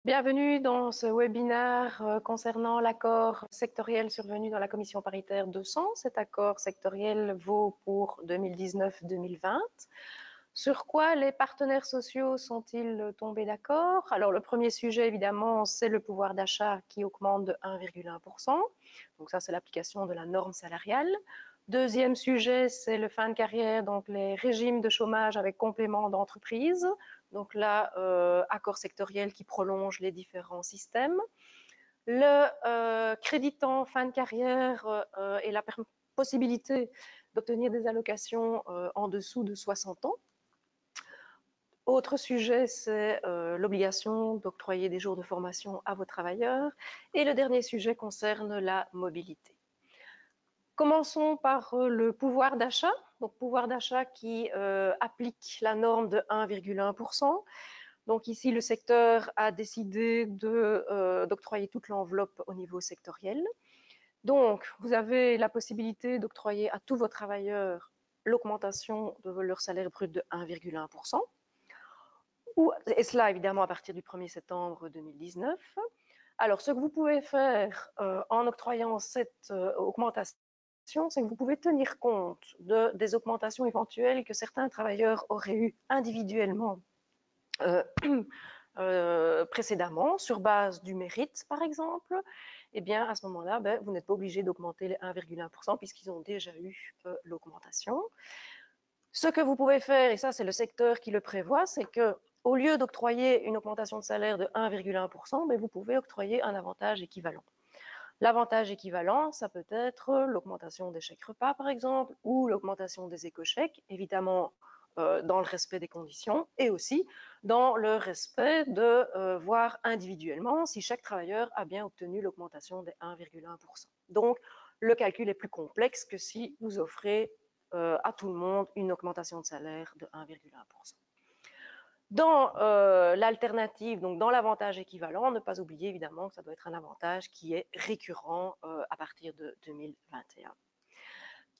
Bienvenue dans ce webinaire concernant l'accord sectoriel survenu dans la commission paritaire 200. Cet accord sectoriel vaut pour 2019-2020. Sur quoi les partenaires sociaux sont-ils tombés d'accord? Alors le premier sujet évidemment c'est le pouvoir d'achat qui augmente de 1,1%. Donc ça c'est l'application de la norme salariale. Deuxième sujet, c'est le fin de carrière, donc les régimes de chômage avec complément d'entreprise. Donc là, accord sectoriel qui prolonge les différents systèmes. Le créditant fin de carrière et la possibilité d'obtenir des allocations en dessous de 60 ans. Autre sujet, c'est l'obligation d'octroyer des jours de formation à vos travailleurs. Et le dernier sujet concerne la mobilité. Commençons par le pouvoir d'achat. Donc, pouvoir d'achat qui applique la norme de 1,1%. Donc, ici, le secteur a décidé d'octroyer toute l'enveloppe au niveau sectoriel. Donc, vous avez la possibilité d'octroyer à tous vos travailleurs l'augmentation de leur salaire brut de 1,1%. Et cela, évidemment, à partir du 1er septembre 2019. Alors, ce que vous pouvez faire en octroyant cette augmentation, c'est que vous pouvez tenir compte des augmentations éventuelles que certains travailleurs auraient eues individuellement précédemment, sur base du mérite, par exemple. Eh bien, à ce moment-là, vous n'êtes pas obligé d'augmenter les 1,1% puisqu'ils ont déjà eu l'augmentation. Ce que vous pouvez faire, et ça c'est le secteur qui le prévoit, c'est que au lieu d'octroyer une augmentation de salaire de 1,1%, vous pouvez octroyer un avantage équivalent. L'avantage équivalent, ça peut être l'augmentation des chèques repas, par exemple, ou l'augmentation des éco-chèques, évidemment dans le respect des conditions, et aussi dans le respect de voir individuellement si chaque travailleur a bien obtenu l'augmentation des 1,1%. Donc, le calcul est plus complexe que si vous offrez à tout le monde une augmentation de salaire de 1,1%. Dans l'alternative, donc dans l'avantage équivalent, ne pas oublier évidemment que ça doit être un avantage qui est récurrent à partir de 2021.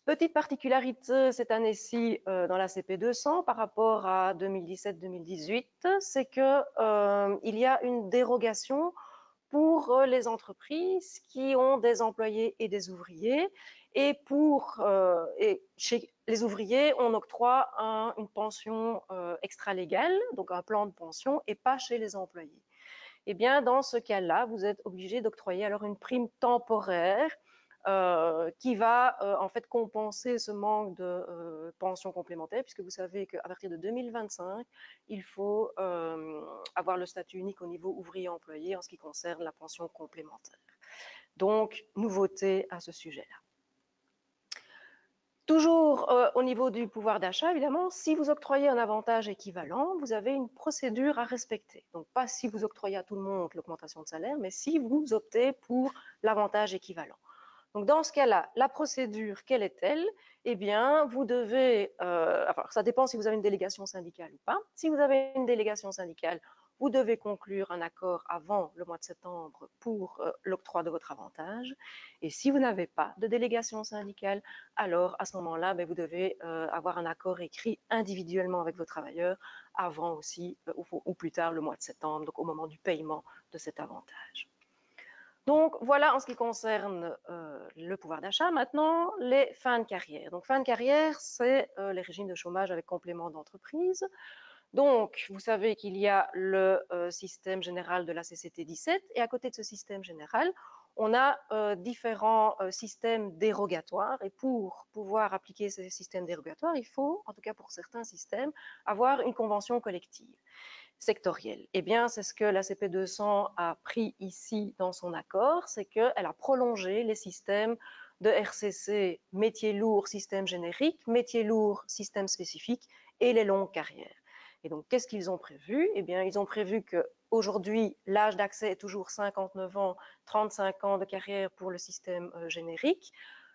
Petite particularité cette année-ci dans la CP200 par rapport à 2017-2018, c'est qu'il y a une dérogation pour les entreprises qui ont des employés et des ouvriers. Et chez les ouvriers, on octroie une pension extra-légale, donc un plan de pension, et pas chez les employés. Eh bien, dans ce cas-là, vous êtes obligé d'octroyer alors une prime temporaire qui va en fait compenser ce manque de pension complémentaire, puisque vous savez qu'à partir de 2025, il faut avoir le statut unique au niveau ouvrier-employé en ce qui concerne la pension complémentaire. Donc, nouveauté à ce sujet-là. Toujours au niveau du pouvoir d'achat, évidemment, si vous octroyez un avantage équivalent, vous avez une procédure à respecter. Donc, pas si vous octroyez à tout le monde l'augmentation de salaire, mais si vous optez pour l'avantage équivalent. Donc, dans ce cas-là, la procédure, quelle est-elle? Eh bien, vous devez, ça dépend si vous avez une délégation syndicale ou pas. Si vous avez une délégation syndicale, vous devez conclure un accord avant le mois de septembre pour l'octroi de votre avantage. Et si vous n'avez pas de délégation syndicale, alors à ce moment-là, vous devez avoir un accord écrit individuellement avec vos travailleurs avant aussi ou plus tard le mois de septembre, donc au moment du paiement de cet avantage. Donc voilà en ce qui concerne le pouvoir d'achat. Maintenant, les fins de carrière. Donc fin de carrière, c'est les régimes de chômage avec complément d'entreprise. Donc, vous savez qu'il y a le système général de la CCT 17 et à côté de ce système général, on a différents systèmes dérogatoires et pour pouvoir appliquer ces systèmes dérogatoires, il faut, en tout cas pour certains systèmes, avoir une convention collective sectorielle. Eh bien, c'est ce que la CP200 a pris ici dans son accord, c'est qu'elle a prolongé les systèmes de RCC métier lourd, système générique, métier lourd, système spécifique et les longues carrières. Et donc, qu'est-ce qu'ils ont prévu? Eh bien, ils ont prévu qu'aujourd'hui, l'âge d'accès est toujours 59 ans, 35 ans de carrière pour le système générique.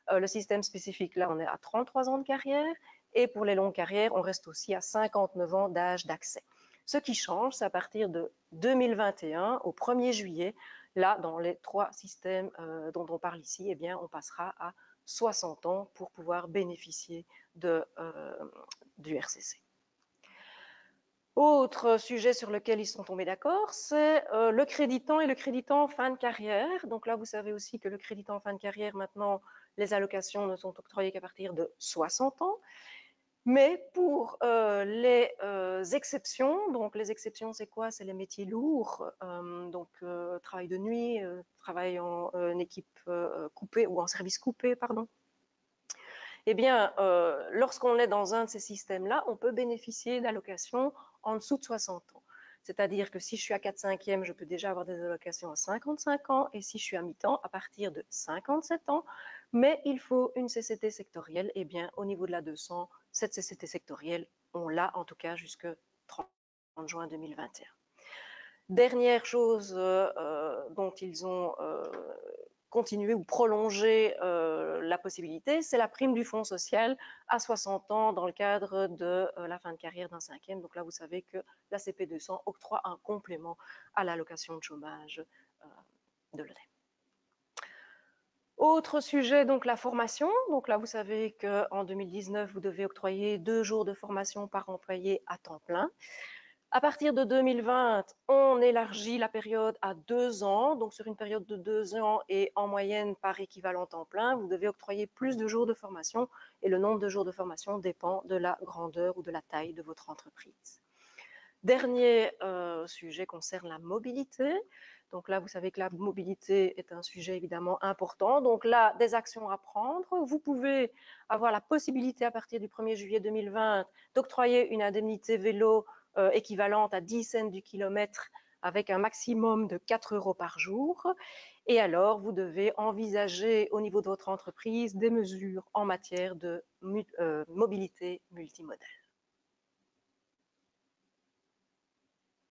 Le système spécifique, là, on est à 33 ans de carrière. Et pour les longues carrières, on reste aussi à 59 ans d'âge d'accès. Ce qui change, c'est à partir de 2021, au 1er juillet, là, dans les trois systèmes dont on parle ici, eh bien, on passera à 60 ans pour pouvoir bénéficier du RCC. Autre sujet sur lequel ils sont tombés d'accord, c'est le créditant et le créditant en fin de carrière. Donc là, vous savez aussi que le créditant en fin de carrière, maintenant, les allocations ne sont octroyées qu'à partir de 60 ans. Mais pour les exceptions, donc les exceptions, c'est quoi? C'est les métiers lourds, donc travail de nuit, travail en équipe coupée ou en service coupé, pardon. Eh bien, lorsqu'on est dans un de ces systèmes-là, on peut bénéficier d'allocations en dessous de 60 ans. C'est-à-dire que si je suis à 4/5e, je peux déjà avoir des allocations à 55 ans, et si je suis à mi-temps, à partir de 57 ans. Mais il faut une CCT sectorielle. Eh bien, au niveau de la 200, cette CCT sectorielle, on l'a en tout cas jusque 30 juin 2021. Dernière chose dont ils ont continuer ou prolonger la possibilité, c'est la prime du fonds social à 60 ans dans le cadre de la fin de carrière d'un 5e. Donc là, vous savez que la CP200 octroie un complément à l'allocation de chômage de l'ONEM. Autre sujet, donc la formation. Donc là, vous savez qu'en 2019, vous devez octroyer 2 jours de formation par employé à temps plein. À partir de 2020, on élargit la période à 2 ans. Donc, sur une période de 2 ans et en moyenne par équivalent temps plein, vous devez octroyer plus de jours de formation et le nombre de jours de formation dépend de la grandeur ou de la taille de votre entreprise. Dernier sujet concerne la mobilité. Donc là, vous savez que la mobilité est un sujet évidemment important. Donc là, des actions à prendre. Vous pouvez avoir la possibilité à partir du 1er juillet 2020 d'octroyer une indemnité vélo équivalente à 10 cents du kilomètre avec un maximum de 4 € par jour. Et alors, vous devez envisager au niveau de votre entreprise des mesures en matière de mobilité multimodale.